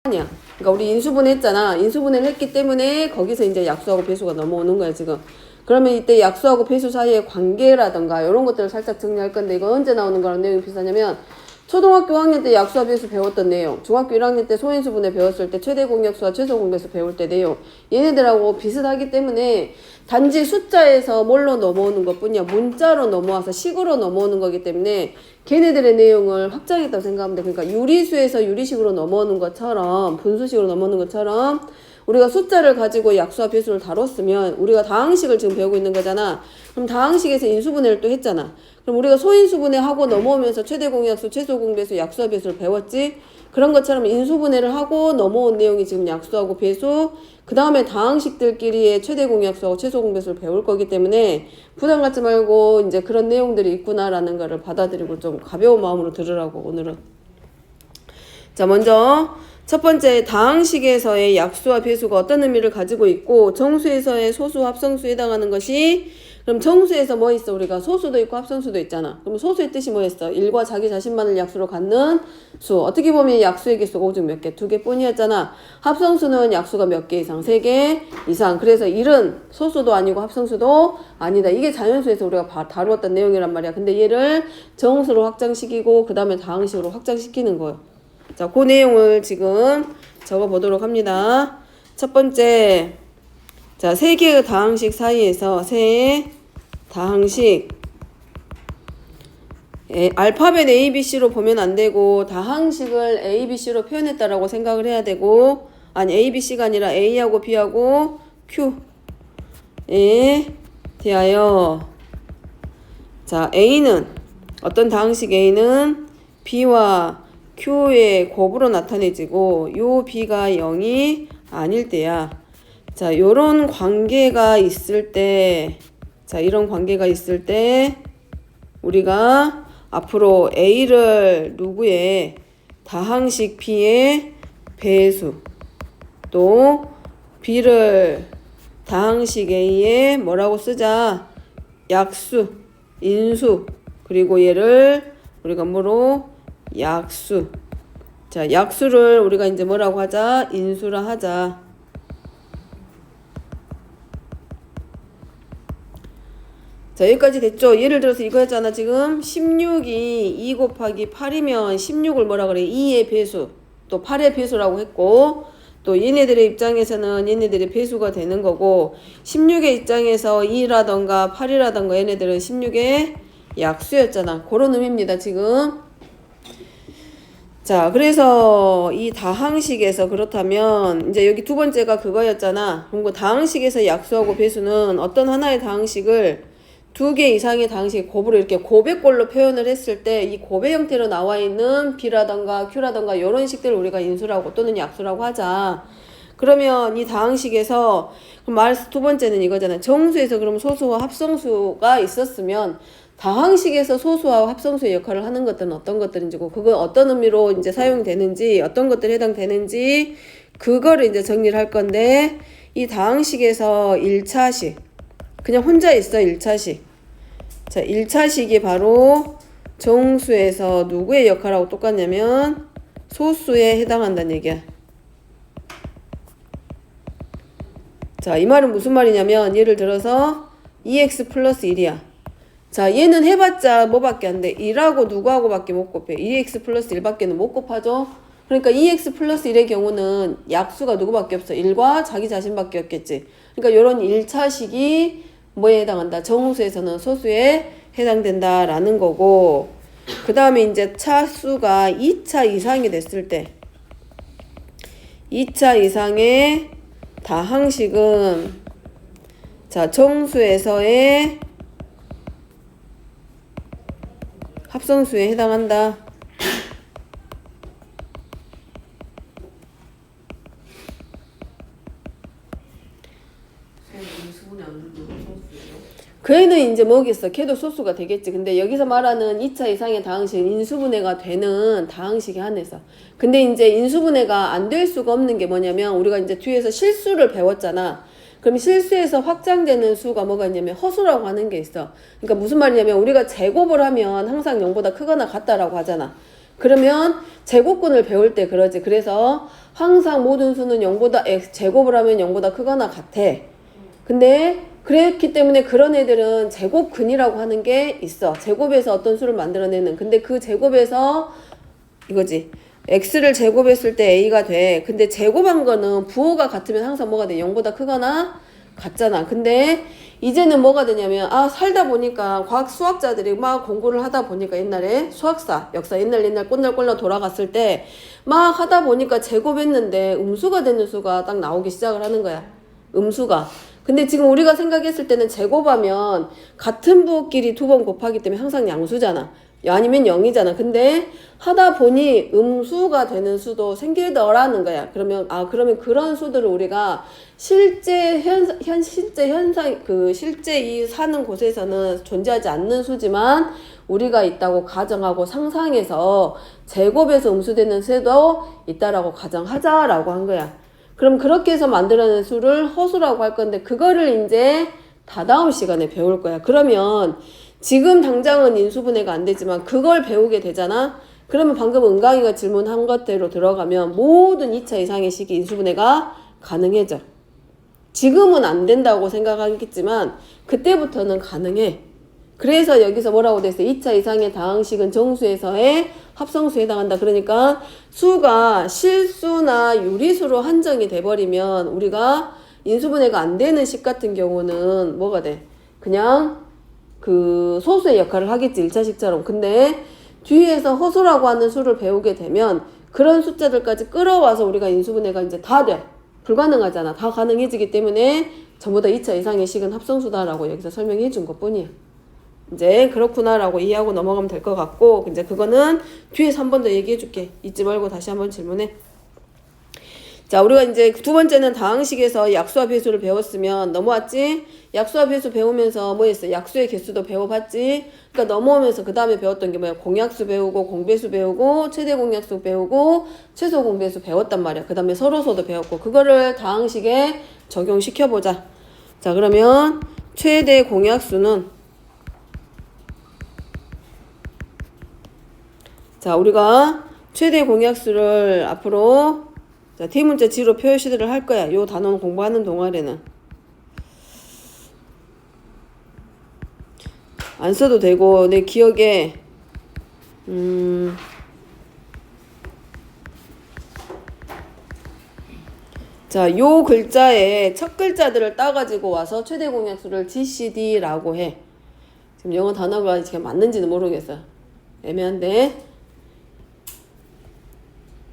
아니야. 그러니까 우리 인수분해했잖아. 인수분해를 했기 때문에 거기서 이제 약수하고 배수가 넘어오는 거야, 지금. 그러면 이때 약수하고 배수 사이의 관계라던가 이런 것들을 살짝 정리할 건데, 이거 언제 나오는 거랑 내용이 비슷하냐면 초등학교 5학년 때 약수와 배수 배웠던 내용, 중학교 1학년 때 소인수분해 배웠을 때 최대 공약수와 최소 공배수 배울 때 내용, 얘네들하고 비슷하기 때문에 단지 숫자에서 뭘로 넘어오는 것 뿐이야. 문자로 넘어와서 식으로 넘어오는 거기 때문에 걔네들의 내용을 확장했다고 생각하면 돼. 그러니까 유리수에서 유리식으로 넘어오는 것처럼, 분수식으로 넘어오는 것처럼 우리가 숫자를 가지고 약수와 배수를 다뤘으면 우리가 다항식을 지금 배우고 있는 거잖아. 그럼 다항식에서 인수분해를 또 했잖아. 그럼 우리가 소인수분해하고 넘어오면서 최대 공약수, 최소 공배수, 약수와 배수를 배웠지? 그런 것처럼 인수분해를 하고 넘어온 내용이 지금 약수하고 배수, 그 다음에 다항식들끼리의 최대 공약수하고 최소 공배수를 배울 거기 때문에 부담 갖지 말고 이제 그런 내용들이 있구나라는 거를 받아들이고 좀 가벼운 마음으로 들으라고, 오늘은. 자, 먼저 첫 번째, 다항식에서의 약수와 배수가 어떤 의미를 가지고 있고, 정수에서의 소수, 합성수에 해당하는 것이, 그럼 정수에서 뭐 있어? 우리가 소수도 있고 합성수도 있잖아. 그럼 소수의 뜻이 뭐였어? 1과 자기 자신만을 약수로 갖는 수. 어떻게 보면 약수의 개수가 오직 몇 개? 2개 뿐이었잖아. 합성수는 약수가 몇 개 이상? 3개 이상. 그래서 1은 소수도 아니고 합성수도 아니다. 이게 자연수에서 우리가 다루었던 내용이란 말이야. 근데 얘를 정수로 확장시키고 그 다음에 다항식으로 확장시키는 거예요. 자, 그 내용을 지금 적어보도록 합니다. 첫 번째, 자, 세 개의 다항식 사이에서 세 다항식, 알파벳 A, B, C로 보면 안 되고 다항식을 A, B, C로 표현했다라고 생각을 해야 되고, 아니 A, B, C가 아니라 A하고 B하고 Q에 대하여, 자, A는 어떤 다항식 A는 B와 Q의 곱으로 나타내지고 요 B가 0이 아닐 때야. 자, 요런 관계가 있을 때, 자, 이런 관계가 있을 때 우리가 앞으로 A를 누구의 다항식 B의 배수, 또 B를 다항식 A의 뭐라고 쓰자? 약수, 인수, 그리고 얘를 우리가 뭐로? 약수. 자, 약수를 우리가 이제 뭐라고 하자? 인수라 하자. 자, 여기까지 됐죠? 예를 들어서 이거였잖아. 지금 16이 2 곱하기 8이면 16을 뭐라 그래? 2의 배수, 또 8의 배수라고 했고, 또 얘네들의 입장에서는 얘네들의 배수가 되는 거고, 16의 입장에서 2라던가 8이라던가 얘네들은 16의 약수였잖아. 그런 의미입니다, 지금. 자, 그래서 이 다항식에서 그렇다면 이제 여기 두 번째가 그거였잖아. 그럼 그 다항식에서 약수하고 배수는 어떤 하나의 다항식을 2개 이상의 다항식 곱으로 이렇게 곱의 꼴로 표현을 했을 때 이 곱의 형태로 나와 있는 B라던가 Q라던가 이런 식들을 우리가 인수라고 또는 약수라고 하자. 그러면 이 다항식에서 두 번째는 이거잖아. 정수에서 그럼 소수와 합성수가 있었으면 다항식에서 소수와 합성수의 역할을 하는 것들은 어떤 것들인지고, 그거 어떤 의미로 이제 사용되는지, 어떤 것들이 해당되는지, 그거를 이제 정리를 할 건데, 이 다항식에서 1차식, 그냥 혼자 있어, 1차식. 자, 1차식이 바로 정수에서 누구의 역할하고 똑같냐면 소수에 해당한다는 얘기야. 자, 이 말은 무슨 말이냐면, 예를 들어서 2x 플러스 1이야. 자, 얘는 해봤자 뭐밖에 안 돼? 1하고 누구하고 밖에 못 곱해? 2x 플러스 1밖에는 못 곱하죠? 그러니까 2x 플러스 1의 경우는 약수가 누구밖에 없어? 1과 자기 자신밖에 없겠지. 그러니까 이런 1차식이 뭐에 해당한다? 정수에서는 소수에 해당된다라는 거고, 그 다음에 이제 차수가 2차 이상이 됐을 때, 2차 이상의 다항식은, 자, 정수에서의 합성수에 해당한다. 그 애는 이제 뭐겠어? 걔도 소수가 되겠지. 근데 여기서 말하는 2차 이상의 다항식은 인수분해가 되는 다항식에 한해서. 근데 이제 인수분해가 안 될 수가 없는 게 뭐냐면, 우리가 이제 뒤에서 실수를 배웠잖아. 그럼 실수에서 확장되는 수가 뭐가 있냐면 허수라고 하는 게 있어. 그러니까 무슨 말이냐면, 우리가 제곱을 하면 항상 0보다 크거나 같다라고 하잖아. 그러면 제곱근을 배울 때 그러지. 그래서 항상 모든 수는 0보다 제곱을 하면 0보다 크거나 같아. 근데 그랬기 때문에 그런 애들은 제곱근이라고 하는 게 있어. 제곱에서 어떤 수를 만들어내는. 근데 그 제곱에서 이거지. x를 제곱했을 때 a가 돼. 근데 제곱한 거는 부호가 같으면 항상 뭐가 돼? 0보다 크거나 같잖아. 근데 이제는 뭐가 되냐면 살다 보니까 과학 수학자들이 막 공부를 하다 보니까 옛날에 수학사 역사 옛날 꼰날꼰날 돌아갔을 때 막 하다 보니까 제곱했는데 음수가 되는 수가 딱 나오기 시작을 하는 거야. 음수가. 근데 지금 우리가 생각했을 때는 제곱하면 같은 부호끼리 2번 곱하기 때문에 항상 양수잖아. 아니면 0이잖아. 근데 하다 보니 음수가 되는 수도 생기더라는 거야. 그러면 그런 수들을 우리가 실제 현상 실제 이 사는 곳에서는 존재하지 않는 수지만 우리가 있다고 가정하고 상상해서 제곱에서 음수되는 수도 있다라고 가정하자라고 한 거야. 그럼 그렇게 해서 만들어낸 수를 허수라고 할 건데 그거를 이제 다다음 시간에 배울 거야. 그러면 지금 당장은 인수분해가 안 되지만 그걸 배우게 되잖아. 그러면 방금 은강이가 질문한 것대로 들어가면 모든 2차 이상의 식이 인수분해가 가능해져. 지금은 안 된다고 생각하겠지만 그때부터는 가능해. 그래서 여기서 뭐라고 돼 있어? 2차 이상의 다항식은 정수에서의 합성수에 해당한다. 그러니까 수가 실수나 유리수로 한정이 돼버리면 우리가 인수분해가 안 되는 식 같은 경우는 뭐가 돼? 그냥 그 소수의 역할을 하겠지. 1차식처럼. 근데 뒤에서 허수라고 하는 수를 배우게 되면 그런 숫자들까지 끌어와서 우리가 인수분해가 이제 다 돼. 불가능하잖아. 다 가능해지기 때문에 전부 다 2차 이상의 식은 합성수다라고 여기서 설명해 준 것 뿐이야. 이제 그렇구나라고 이해하고 넘어가면 될 것 같고 이제 그거는 뒤에서 한 번 더 얘기해 줄게. 잊지 말고 다시 한번 질문해. 자, 우리가 이제 두 번째는 다항식에서 약수와 배수를 배웠으면 넘어왔지? 약수와 배수 배우면서 뭐 했어? 약수의 개수도 배워봤지? 그러니까 넘어오면서 그 다음에 배웠던 게 뭐야? 공약수 배우고 공배수 배우고 최대 공약수 배우고 최소 공배수 배웠단 말이야. 그 다음에 서로소도 배웠고 그거를 다항식에 적용시켜보자. 자, 그러면 최대 공약수는 자, 우리가 최대 공약수를 앞으로 자, D문자 G로 표시를 할 거야. 요 단원 공부하는 동안에는. 안 써도 되고, 내 기억에, 자, 요 글자에 첫 글자들을 따가지고 와서 최대 공약수를 GCD라고 해. 지금 영어 단어가 지금 맞는지는 모르겠어. 애매한데.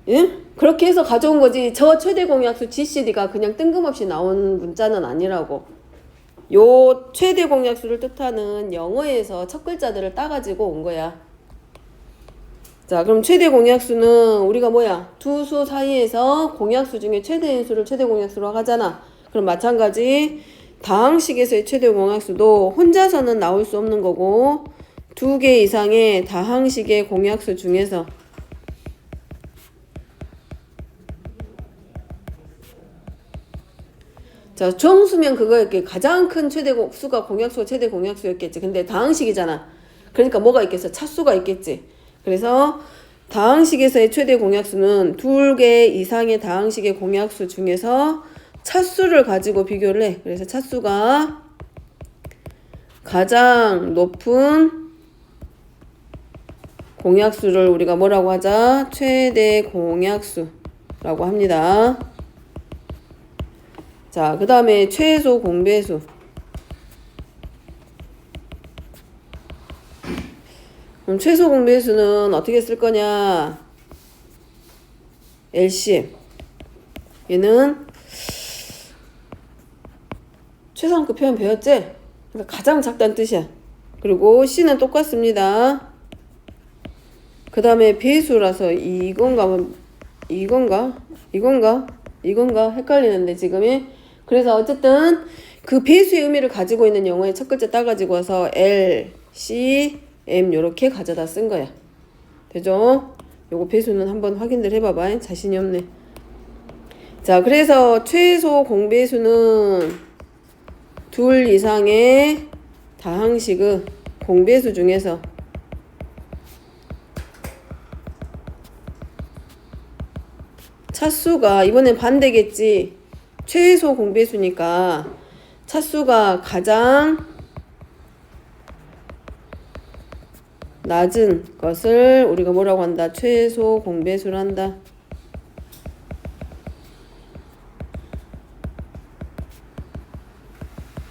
응? 그렇게 해서 가져온 거지. 저 최대 공약수 GCD가 그냥 뜬금없이 나온 문자는 아니라고. 요 최대 공약수를 뜻하는 영어에서 첫 글자들을 따가지고 온 거야. 자, 그럼 최대 공약수는 우리가 뭐야? 두 수 사이에서 공약수 중에 최대인 수를 최대 공약수로 하잖아. 그럼 마찬가지 다항식에서의 최대 공약수도 혼자서는 나올 수 없는 거고 두 개 이상의 다항식의 공약수 중에서 자, 정수면 그거였겠 가장 큰 최대 수가 공약수가 최대 공약수였겠지. 근데 다항식이잖아. 그러니까 뭐가 있겠어? 차수가 있겠지. 그래서 다항식에서의 최대 공약수는 2개 이상의 다항식의 공약수 중에서 차수를 가지고 비교를 해. 그래서 차수가 가장 높은 공약수를 우리가 뭐라고 하자? 최대 공약수라고 합니다. 자, 그 다음에 최소 공배수. 그럼 최소 공배수는 어떻게 쓸 거냐? LCM. 얘는 최상급 표현 배웠지? 그러니까 가장 작다는 뜻이야. 그리고 C는 똑같습니다. 그 다음에 배수라서 이건가 헷갈리는데 지금이. 그래서 어쨌든 그 배수의 의미를 가지고 있는 영어의 첫 글자 따가지고 와서 L, C, M 요렇게 가져다 쓴 거야. 되죠? 요거 배수는 한번 확인을 해봐봐. 자신이 없네. 자, 그래서 최소 공배수는 둘 이상의 다항식의 공배수 중에서 차수가 이번엔 반대겠지. 최소 공배수니까 차수가 가장 낮은 것을 우리가 뭐라고 한다? 최소 공배수를 한다.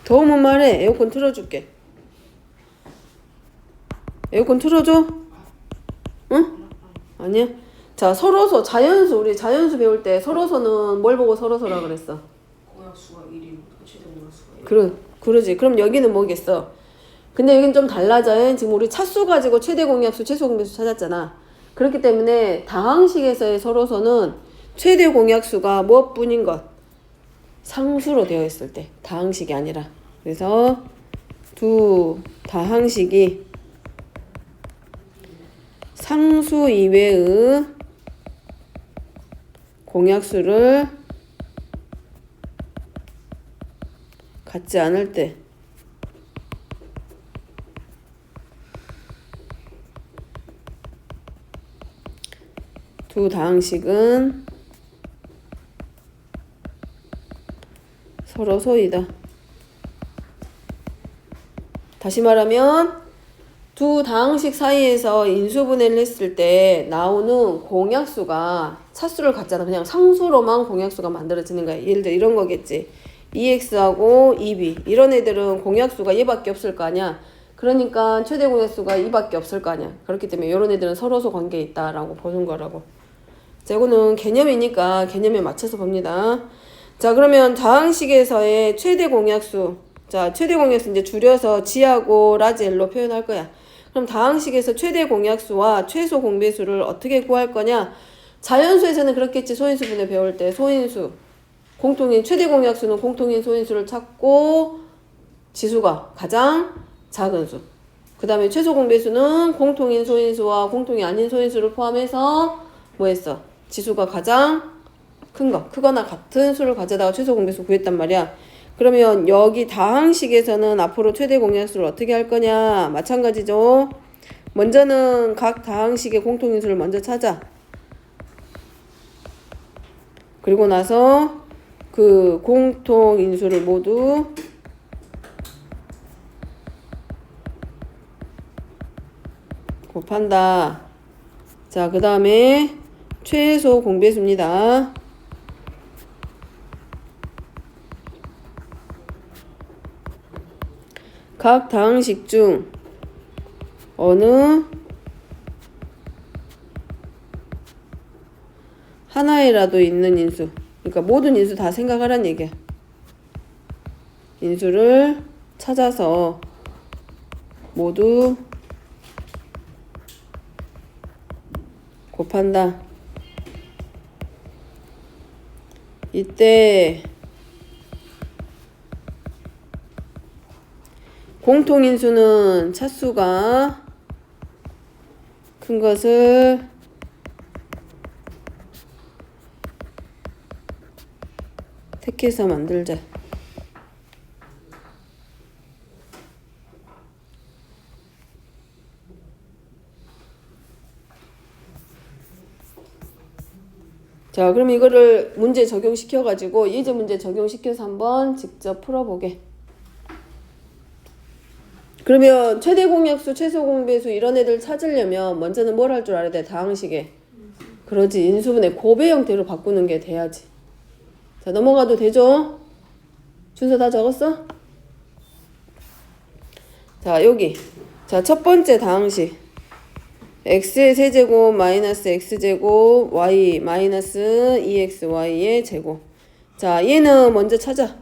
도움은 말해. 에어컨 틀어줄게. 에어컨 틀어줘? 응? 아니야? 자, 서로서 자연수. 우리 자연수 배울 때 서로서는 뭘 보고 서로서라 그랬어? 공약수가 1이고 최대 공약수가 1. 그러지. 그럼 여기는 뭐겠어? 근데 여기는 좀 달라져. 지금 우리 차수 가지고 최대 공약수, 최소 공배수 찾았잖아. 그렇기 때문에 다항식에서의 서로서는 최대 공약수가 무엇뿐인 것? 상수로 되어 있을 때. 다항식이 아니라. 그래서 두 다항식이 상수 이외의 공약수를 갖지 않을 때 두 다항식은 서로소이다. 다시 말하면 두 다항식 사이에서 인수분해를 했을 때 나오는 공약수가 차수를 갖잖아. 그냥 상수로만 공약수가 만들어지는 거야. 예를 들어 이런 거겠지. 2x하고 2b 이런 애들은 공약수가 얘밖에 없을 거 아니야. 그러니까 최대 공약수가 2밖에 없을 거 아니야. 그렇기 때문에 이런 애들은 서로소 관계에 있다라고 보는 거라고. 자, 이거는 개념이니까 개념에 맞춰서 봅니다. 자, 그러면 다항식에서의 최대 공약수. 자, 최대 공약수 이제 줄여서 G하고 라지 L로 표현할 거야. 그럼 다항식에서 최대 공약수와 최소 공배수를 어떻게 구할 거냐? 자연수에서는 그렇겠지. 소인수 분해 배울 때 소인수. 공통인 최대 공약수는 공통인 소인수를 찾고 지수가 가장 작은 수. 그 다음에 최소 공배수는 공통인 소인수와 공통이 아닌 소인수를 포함해서 뭐 했어? 지수가 가장 큰 거, 크거나 같은 수를 가져다가 최소 공배수 구했단 말이야. 그러면 여기 다항식에서는 앞으로 최대 공약수를 어떻게 할 거냐? 마찬가지죠. 먼저는 각 다항식의 공통인수를 먼저 찾아. 그리고 나서 그 공통인수를 모두 곱한다. 자, 그 다음에 최소 공배수입니다. 각 다항식 중 어느 하나에라도 있는 인수, 그러니까 모든 인수 다 생각하란 얘기야. 인수를 찾아서 모두 곱한다. 이때 공통인수는 차수가 큰 것을 택해서 만들자. 자, 그럼 이거를 문제 적용시켜가지고 예제 문제 적용시켜서 한번 직접 풀어보게. 그러면 최대 공약수, 최소 공배수 이런 애들 찾으려면 먼저는 뭘 할 줄 알아야 돼? 다항식에. 그러지. 인수분해 고배 형태로 바꾸는 게 돼야지. 자, 넘어가도 되죠? 순서 다 적었어? 자, 여기. 자, 첫 번째 다항식. x의 세제곱 마이너스 x제곱 y 마이너스 2xy의 제곱. 자, 얘는 먼저 찾아.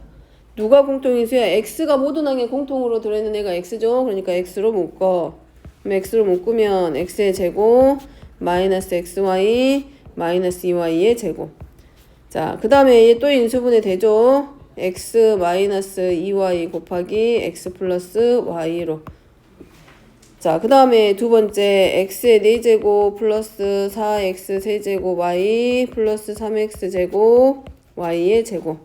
누가 공통인수야? x가 모든 항에 공통으로 들어있는 애가 x죠. 그러니까 x로 묶어. 그럼 x로 묶으면 x의 제곱 마이너스 xy 마이너스 2y의 제곱. 자, 그 다음에 얘 또 인수분해 되죠. x 마이너스 2y 곱하기 x 플러스 y로. 자, 그 다음에 두 번째 x의 4제곱 플러스 4x 세제곱 y 플러스 3x 제곱 y의 제곱.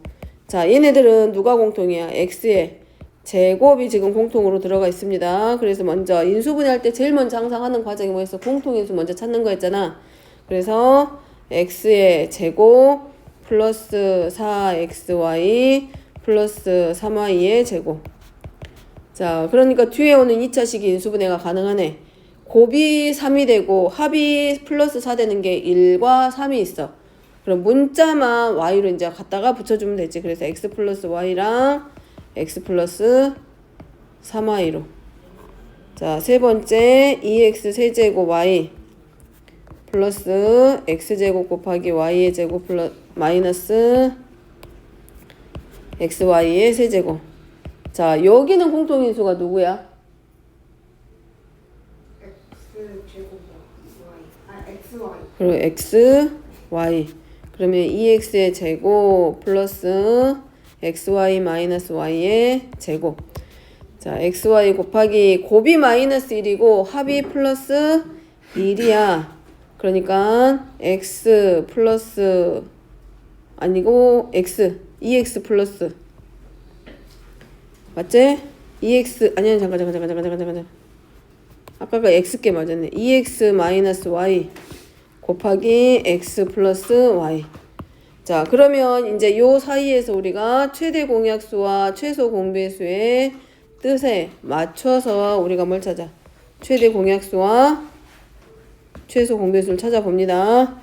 자, 얘네들은 누가 공통이야? x의 제곱이 지금 공통으로 들어가 있습니다. 그래서 먼저 인수분해할 때 제일 먼저 항상 하는 과정이 뭐였어? 공통인수 먼저 찾는 거였잖아. 그래서 x의 제곱 플러스 4xy 플러스 3y의 제곱. 자, 그러니까 뒤에 오는 2차식이 인수분해가 가능하네. 곱이 3이 되고 합이 플러스 4 되는 게 1과 3이 있어. 그럼 문자만 y로 이제 갖다가 붙여주면 되지. 그래서 x 플러스 y랑 x 플러스 3y로. 자, 세 번째 2x 세제곱 y 플러스 x제곱 곱하기 y의 제곱 플러스 마이너스 xy의 세제곱. 자, 여기는 공통인수가 누구야? x제곱 y. xy. 그리고 x, y. 그러면 2x의 제곱 플러스 xy 마이너스 y의 제곱. 자, xy 곱하기 곱이 마이너스 1이고 합이 플러스 1이야. 그러니까 x 플러스 아니고 x 2x 플러스 맞지? 2x 아니야 잠깐 아까가 x께 맞았네. 2x 마이너스 y 곱하기 x 플러스 y. 자, 그러면 이제 요 사이에서 우리가 최대 공약수와 최소 공배수의 뜻에 맞춰서 우리가 뭘 찾아? 최대 공약수와 최소 공배수를 찾아봅니다.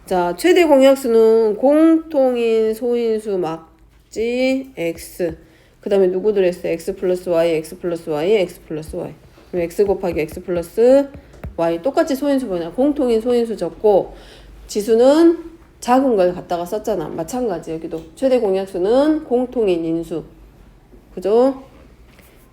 자, 최대 공약수는 공통인 소인수 막지 x. 그 다음에 누구 들었어? x 플러스 y, x 플러스 y, x 플러스 y. 그럼 x 곱하기 x 플러스 y. 똑같이 소인수 뭐냐? 공통인 소인수 적고 지수는 작은 걸 갖다가 썼잖아. 마찬가지 여기도. 최대 공약수는 공통인 인수. 그죠?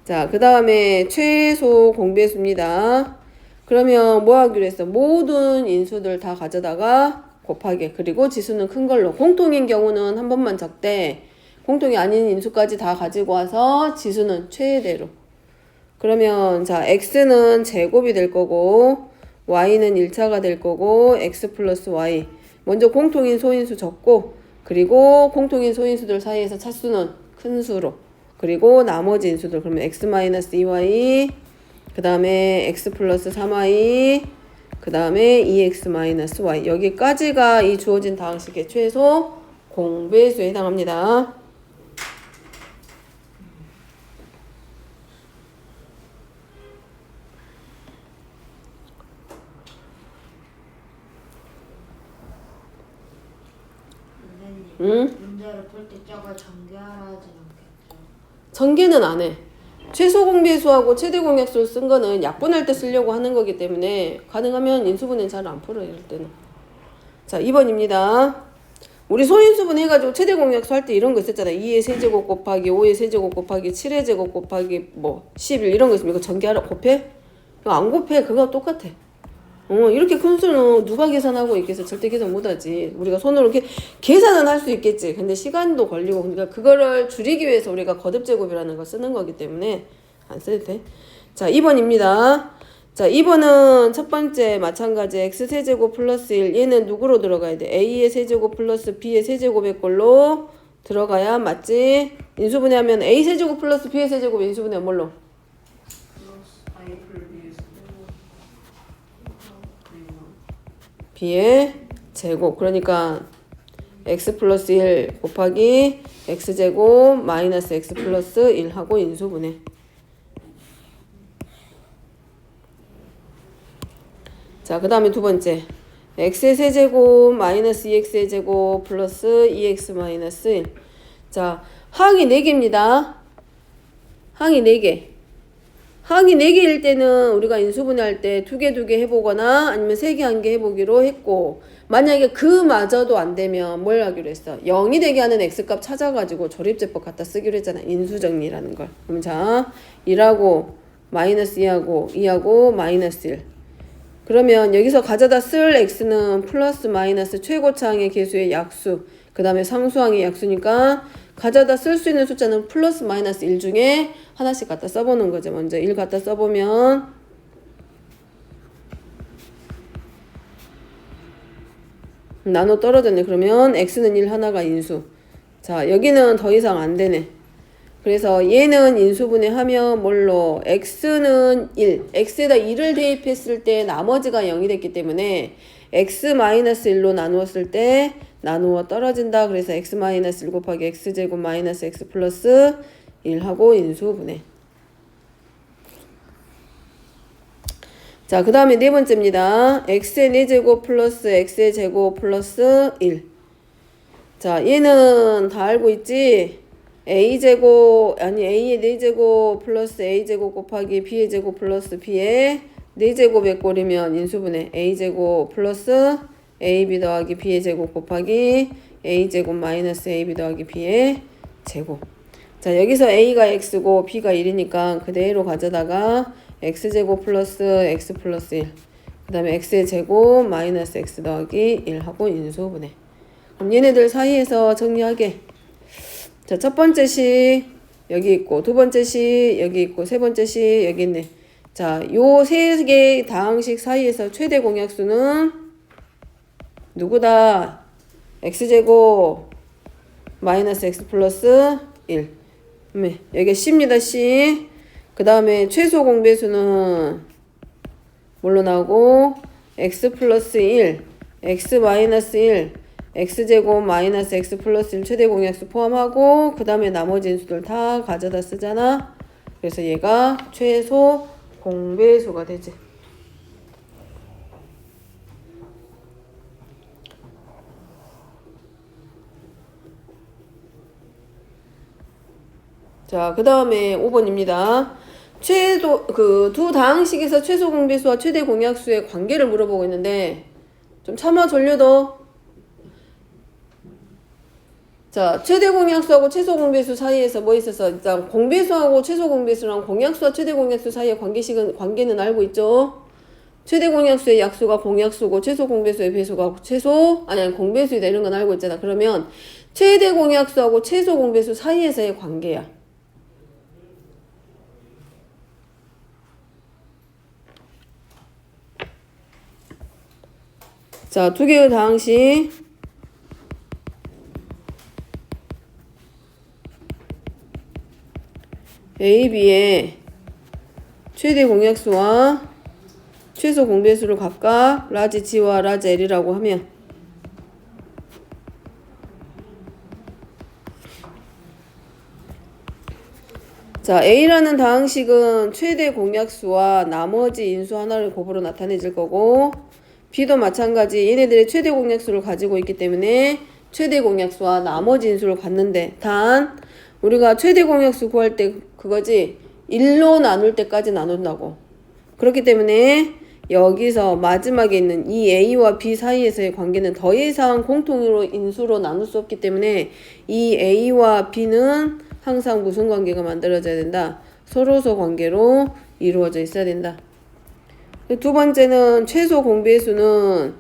자, 그 다음에 최소 공배수입니다. 그러면 뭐 하기로 했어? 모든 인수들 다 가져다가 곱하기. 그리고 지수는 큰 걸로. 공통인 경우는 한 번만 적대. 공통이 아닌 인수까지 다 가지고 와서 지수는 최대로. 그러면 자, x는 제곱이 될 거고 y는 1차가 될 거고 x 플러스 y. 먼저 공통인 소인수 적고 그리고 공통인 소인수들 사이에서 차수는 큰 수로. 그리고 나머지 인수들 그러면 x 마이너스 2y 그 다음에 x 플러스 3y 그 다음에 2x 마이너스 y. 여기까지가 이 주어진 다항식의 최소 공배수에 해당합니다. 선생님, 문제를 풀 때 저걸 전개하라 하진 않겠죠? 전개는 안 해. 최소 공배수하고 최대 공약수를 쓴 거는 약분할 때 쓰려고 하는 거기 때문에 가능하면 인수분해 잘 안 풀어요. 이럴 때는. 자, 2번입니다. 우리 소인수분 해가지고 최대 공약수 할 때 이런 거 있었잖아요. 2의 세제곱 곱하기 5의 세제곱 곱하기 7의 제곱 곱하기 뭐 11 이런 거 있으면 이거 전개하라 곱해? 이거 안 곱해. 그거 똑같아. 이렇게 큰 수는 누가 계산하고 있겠어? 절대 계산 못하지. 우리가 손으로 이렇게 계산은 할 수 있겠지. 근데 시간도 걸리고 그러니까 그거를 줄이기 위해서 우리가 거듭제곱이라는 걸 쓰는 거기 때문에 안 써도 돼. 자, 2번입니다. 자, 2번은 첫 번째 마찬가지 x세제곱 플러스 1 얘는 누구로 들어가야 돼? a의 세제곱 플러스 b의 세제곱의 꼴로 들어가야 맞지? 인수분해하면 a세제곱 플러스 b의 세제곱 인수분해 뭘로? b의 제곱. 그러니까 x 플러스 1 곱하기 x제곱 마이너스 x 플러스 1하고 인수분해. 자, 그 다음에 두 번째 x의 세제곱 마이너스 2x의 제곱 플러스 2x 마이너스 1. 자, 항이 4개입니다. 항이 4개. 항이 4개일 때는 우리가 인수분해할 때 2개 해보거나 아니면 3개 1개 해보기로 했고 만약에 그마저도 안 되면 뭘 하기로 했어? 0이 되게 하는 x값 찾아가지고 조립제법 갖다 쓰기로 했잖아. 인수정리라는 걸. 그럼 자, 1하고 마이너스 2하고 2하고 마이너스 1. 그러면 여기서 가져다 쓸 x는 플러스 마이너스 최고차항의 개수의 약수 그 다음에 상수항의 약수니까 가져다 쓸 수 있는 숫자는 플러스 마이너스 1 중에 하나씩 갖다 써보는 거죠. 먼저 1 갖다 써보면 나눠 떨어졌네. 그러면 x는 1 하나가 인수. 자, 여기는 더 이상 안 되네. 그래서 얘는 인수분해 하면 뭘로? x는 1. x에다 1을 대입했을 때 나머지가 0이 됐기 때문에 x-1로 나누었을 때 나누어 떨어진다. 그래서 x-1 곱하기 x제곱 마이너스 x 플러스 1하고 인수분해. 자, 그 다음에 네 번째입니다. x의 4제곱 플러스 x의 제곱 플러스 1. 자, 얘는 다 알고 있지? a제곱, 아니 a의 4제곱 플러스 a제곱 곱하기 b의 제곱 플러스 b의 4제곱의 꼴이면 인수분해. a제곱 플러스 ab 더하기 b의 제곱 곱하기 a제곱 마이너스 ab 더하기 b의 제곱. 자, 여기서 a가 x고 b가 1이니까 그대로 가져다가 x제곱 플러스 x 플러스 1. 그 다음에 x의 제곱 마이너스 x 더하기 1하고 인수분해. 그럼 얘네들 사이에서 정리하게. 자, 첫 번째 식 여기 있고, 두 번째 식 여기 있고, 세 번째 식 여기 있네. 자, 요 세 개의 다항식 사이에서 최대 공약수는 누구다? x제곱 마이너스 x 플러스 1. 여기 C입니다. C. 그 다음에 최소 공배수는 뭘로 나오고? x 플러스 1, x 마이너스 1, x제곱 마이너스 x 플러스 1 최대 공약수 포함하고 그 다음에 나머지 인수들 다 가져다 쓰잖아. 그래서 얘가 최소 공배수가 되지. 자, 그 다음에 5번입니다. 두 다항식에서 최소 공배수와 최대 공약수의 관계를 물어보고 있는데, 좀 참아 돌려도. 자, 최대 공약수하고 최소 공배수 사이에서 뭐 있어서, 일단 공배수하고 최소 공배수랑 공약수와 최대 공약수 사이의 관계는 알고 있죠? 최대 공약수의 약수가 공약수고, 최소 공배수의 배수가 공배수이 되는 건 알고 있잖아. 그러면, 최대 공약수하고 최소 공배수 사이에서의 관계야. 자, 두 개의 다항식. A, B의 최대 공약수와 최소 공배수를 각각 라지 G와 라지 L이라고 하면 자, A라는 다항식은 최대 공약수와 나머지 인수 하나를 곱으로 나타내질 거고 B도 마찬가지 얘네들의 최대 공약수를 가지고 있기 때문에 최대 공약수와 나머지 인수를 갖는데 단 우리가 최대 공약수 구할 때 그거지 1로 나눌 때까지 나눈다고. 그렇기 때문에 여기서 마지막에 있는 이 A와 B 사이에서의 관계는 더 이상 공통으로 인수로 나눌 수 없기 때문에 이 A와 B는 항상 무슨 관계가 만들어져야 된다? 서로서 관계로 이루어져 있어야 된다. 두 번째는 최소 공배수는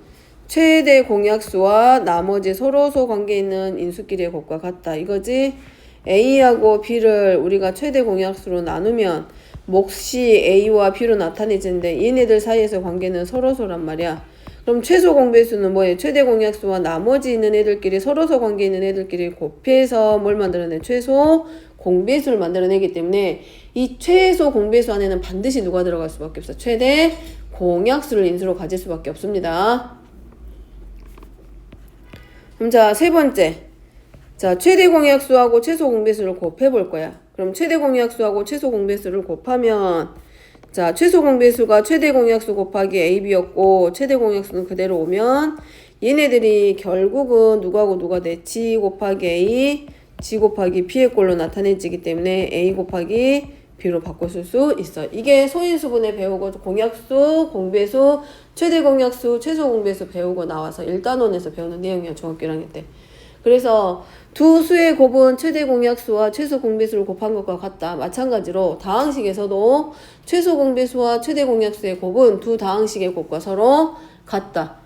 최대 공약수와 나머지 서로서 관계 있는 인수끼리의 곱과 같다. 이거지? A하고 B를 우리가 최대 공약수로 나누면 몫이 A와 B로 나타내지는데 얘네들 사이에서 관계는 서로서란 말이야. 그럼 최소 공배수는 뭐예요? 최대 공약수와 나머지 있는 애들끼리 서로서 관계 있는 애들끼리 곱해서 뭘 만들어내? 최소 공배수를 만들어내기 때문에 이 최소 공배수 안에는 반드시 누가 들어갈 수밖에 없어? 최대 공약수를 인수로 가질 수밖에 없습니다. 그럼 자, 세 번째. 자, 최대 공약수하고 최소 공배수를 곱해 볼 거야. 그럼 최대 공약수하고 최소 공배수를 곱하면 자, 최소 공배수가 최대 공약수 곱하기 AB였고 최대 공약수는 그대로 오면 얘네들이 결국은 누구하고 누가 돼? G 곱하기 A, G 곱하기 B의 꼴로 나타내지기 때문에 A 곱하기 B로 바꿔줄 수 있어. 이게 소인수분해 배우고 공약수, 공배수, 최대 공약수, 최소 공배수 배우고 나와서 1단원에서 배우는 내용이야. 중학교 1학년 때. 그래서 두 수의 곱은 최대 공약수와 최소 공배수를 곱한 것과 같다. 마찬가지로 다항식에서도 최소 공배수와 최대 공약수의 곱은 두 다항식의 곱과 서로 같다.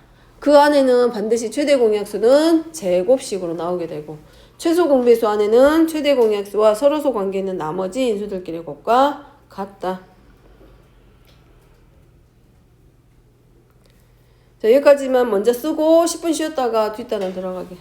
그 안에는 반드시 최대 공약수는 제곱식으로 나오게 되고 최소 공배수 안에는 최대 공약수와 서로서 관계 있는 나머지 인수들끼리 곱과 같다. 자, 여기까지만 먼저 쓰고 10분 쉬었다가 뒷단원 들어가게.